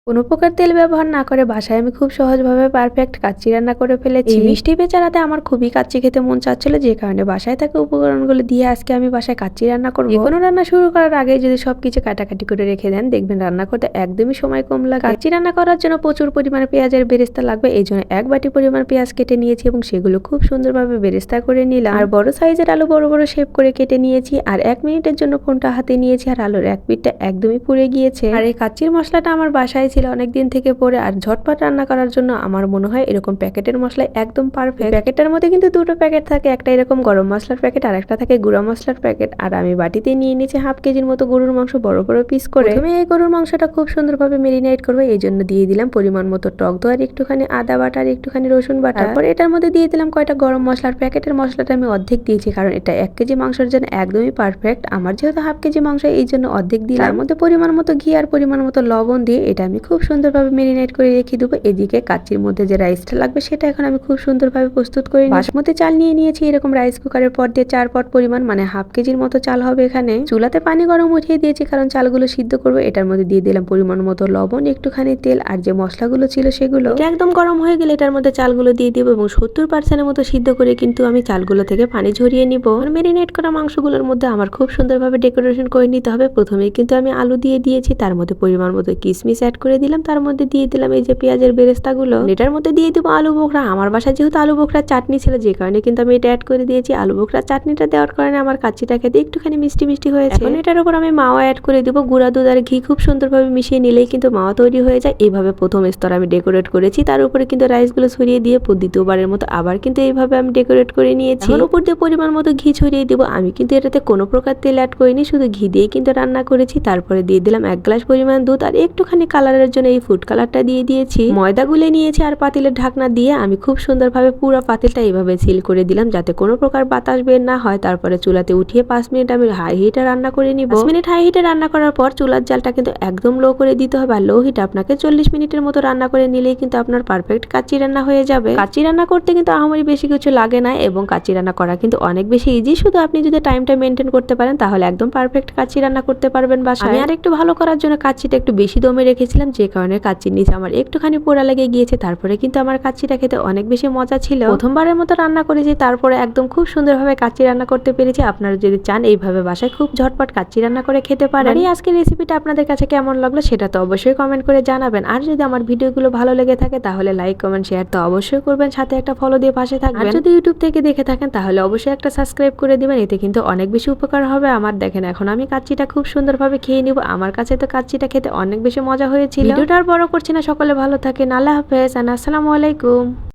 কোনো প্রকার তেল ব্যবহার না করে বাসায় আমি খুব সহজভাবে পারফেক্ট কাচ্চি রান্না করে ফেলেছি। এই মিষ্টি বেচারাতে আমার খুবই কাচ্চি খেতে মন চাচ্ছিল, যে কারণে বাসায় থাকা উপকরণগুলো দিয়ে আজকে আমি বাসায় কাচ্চি রান্না করব। যে কোনো রান্না শুরু করার আগে যদি সবকিছু কাটাকাটি করে রেখে দেন, দেখবেন রান্না করতে একদমই সময় কম লাগে। কাচ্চি রান্না করার জন্য প্রচুর পরিমাণে পেঁয়াজের বেরেস্তা লাগবে, এই জন্য 1 বাটি পরিমাণ পেঁয়াজ কেটে নিয়েছি এবং সেগুলো খুব সুন্দরভাবে বেরেস্তা করে নিলাম। আর বড় সাইজের আলু বড় বড় শেপ করে কেটে নিয়েছি। আর 1 মিনিটের জন্য ফোনটা হাতে নিয়েছি, আর আলুর এক পিঠটা একদমই পুড়ে গিয়েছে। আর এই কাচ্চির মশলাটা আমার বাসায় ছিল অনেকদিন থেকে পরে, আর ঝটপট রান্না করার জন্য আমার মনে হয় এরকম প্যাকেটের মশলা একদম পারফেক্ট। প্যাকেটের মধ্যে কিন্তু দুটো প্যাকেট থাকে, একটা এরকম গরম মশলার প্যাকেট আর একটা থাকে গুঁড়া মশলার প্যাকেট। আর আমি বাটিতে নিয়ে নিয়েছি হাফ কেজির মতো গরুর মাংস বড় বড় পিস করে। প্রথমে এই গরুর মাংসটা খুব সুন্দরভাবে মেরিনেট করবো, এই জন্য দিয়ে দিলাম পরিমাণ মতো টক দই আর একটুখানি আদা বাটা আর একটুখানি রসুন বাটা। তারপর এটার মধ্যে দিয়ে দিলাম কয়টা গরম মশলার প্যাকেটের মশলাটা আমি অর্ধেক দিয়েছি, কারণ এটা 1 কেজি মাংসের জন্য একদমই পারফেক্ট। আমার যেহেতু হাফ কেজি মাংস, এই জন্য অর্ধেক দিলাম। তার মধ্যে পরিমাণ মতো ঘি আর পরিমাণ মতো লবণ দিয়ে এটা আমি খুব সুন্দরভাবে মেরিনেট করে রেখে দেবো। এদিকে কাচ্চির মধ্যে যে রাইসটা লাগবে সেটা এখন আমি খুব সুন্দরভাবে প্রস্তুত করে নিই। বাসমতি চাল নিয়ে নিয়েছি এরকম রাইস কুকারের পর দিয়ে 4 পট পরিমাণ, মানে হাফ কেজির মতো চাল হবে এখানে। চুলাতে পানি গরম উঠিয়ে দিয়েছি কারণ চালগুলো সিদ্ধ করবো। এটার মধ্যে দিয়ে দিলাম পরিমাণ মতো লবণ, একটুখানি তেল আর যে মশলাগুলো ছিল সেগুলো। একদম গরম হয়ে গেলে এটার মধ্যে চালগুলো দিয়ে দিব এবং 70% মতো সিদ্ধ করে কিন্তু আমি চালগুলো থেকে পানি ঝরিয়ে নিব। মেরিনেট করা মাংসগুলোর মধ্যে আমার খুব সুন্দরভাবে ডেকোরেশন করে নিতে হবে। প্রথমেই কিন্তু আমি আলু দিয়ে দিয়েছি, তার মধ্যে পরিমাণ মতো কিশমিশ অ্যাড করে দিলাম, তার মধ্যে দিয়ে দিলাম এই যে পেঁয়াজের বেরেস্তাগুলো। এটার মধ্যে দিয়ে দেবো আলু বোখরা। আমার বাসায় যেহেতু আলু বোখরার চাটনি ছিল, যে কারণে কিন্তু আমি এটা অ্যাড করে দিয়েছি। আলু বোখরার চাটনিটা দেওয়ার কারণে আমার কাচ্চিটা খেতে একটুখানি মিষ্টি মিষ্টি হয়েছে। এখন এটার উপর আমি মাওয়া অ্যাড করে দেবো। গুঁড়া দুধ আর ঘি খুব সুন্দরভাবে মিশিয়ে নিলেই কিন্তু মাওয়া তৈরি হয়ে যায়। এইভাবে প্রথম স্তর আমি ডেকোরেট করেছি, তার উপরে কিন্তু রাইসগুলো ছড়িয়ে দিয়ে দ্বিতীয়বারের মতো আবার কিন্তু এইভাবে আমি ডেকোরেট করে নিয়েছি। উপর দিয়ে পরিমাণ মতো ঘি ছড়িয়ে দিব। আমি কিন্তু এটাতে কোনো প্রকার তেল অ্যাড করিনি, শুধু ঘি দিয়ে কিন্তু রান্না করেছি। তারপরে দিয়ে দিলাম 1 গ্লাস পরিমাণ দুধ আর একটুখানি কালারের জন্য এই ফুড কালারটা দিয়ে দিয়েছি। ময়দা গুলে নিয়েছি আর পাতিলের ঢাকনা দিয়ে আমি খুব সুন্দরভাবে পুরো পাতিলটা এইভাবে সিল করে দিলাম যাতে কোনো প্রকার বাতাস বের না হয়। তারপরে চুলাতে উঠিয়ে 5 মিনিট আমি হাই হিটে রান্না করে নিব। 5 মিনিট হাই হিটে রান্না করার পর চুলার জালটা কিন্তু একদম লো করে দিতে হবে, আর লো হিটে আপনাকে 40 মিনিটের মতো রান্না করে নিলেই কিন্তু আপনার পারফেক্ট কাচ্চি রান্না হয়ে যাবে। কাচ্চি রান্না করতে কিন্তু আহামরি বেশি কিছু লাগে না এবং কাচ্চি রান্না করা কিন্তু অনেক বেশি ইজি। শুধু আপনি যদি টাইমটা মেনটেন করতে পারেন তাহলে একদম পারফেক্ট কাচ্চি রান্না করতে পারবেন বাসায়। আমি আর একটু ভালো করার জন্য কাচ্চিটা একটু বেশি দমে রেখেছিলাম, যে কারণে কাচ্চির নিচে আমার একটুখানি পোড়া লেগে গিয়েছে। তারপরে কিন্তু আমার কাচ্চিটা খেতে অনেক বেশি মজা ছিল। প্রথমবারের মতো রান্না করেছি, তারপরে একদম খুব সুন্দরভাবে কাচ্চি রান্না করতে পেরেছি। আপনারা যদি চান এইভাবে বাসায় খুব ঝটপট কাচ্চি রান্না করে খেতে পারেন। এই আজকের রেসিপিটা আপনাদের কাছে কেমন লাগলো সেটা তো অবশ্যই কমেন্ট করে জানাবেন। আর যদি আমার ভিডিওগুলো ভালো লেগে থাকে তাহলে লাইক কমেন্ট শেয়ার তো অবশ্যই করবেন, সাথে একটা ফলো দিয়ে পাশে থাকবেন। আর যদি ইউটিউব থেকে দেখে থাকেন তাহলে অবশ্যই একটা সাবস্ক্রাইব করে দিবেন, এতে কিন্তু অনেক বেশি উপকার হবে আমার। দেখেন এখন আমি কাচ্চিটা খুব সুন্দরভাবে খেয়ে নিব। আমার কাছে তো কাচ্চিটা খেতে অনেক বেশি মজা হয়েছিল। ভিডিওটা আর বড় করছি না, সকলে ভালো থাকেন, আল্লাহ হাফেজ, আসসালামু আলাইকুম।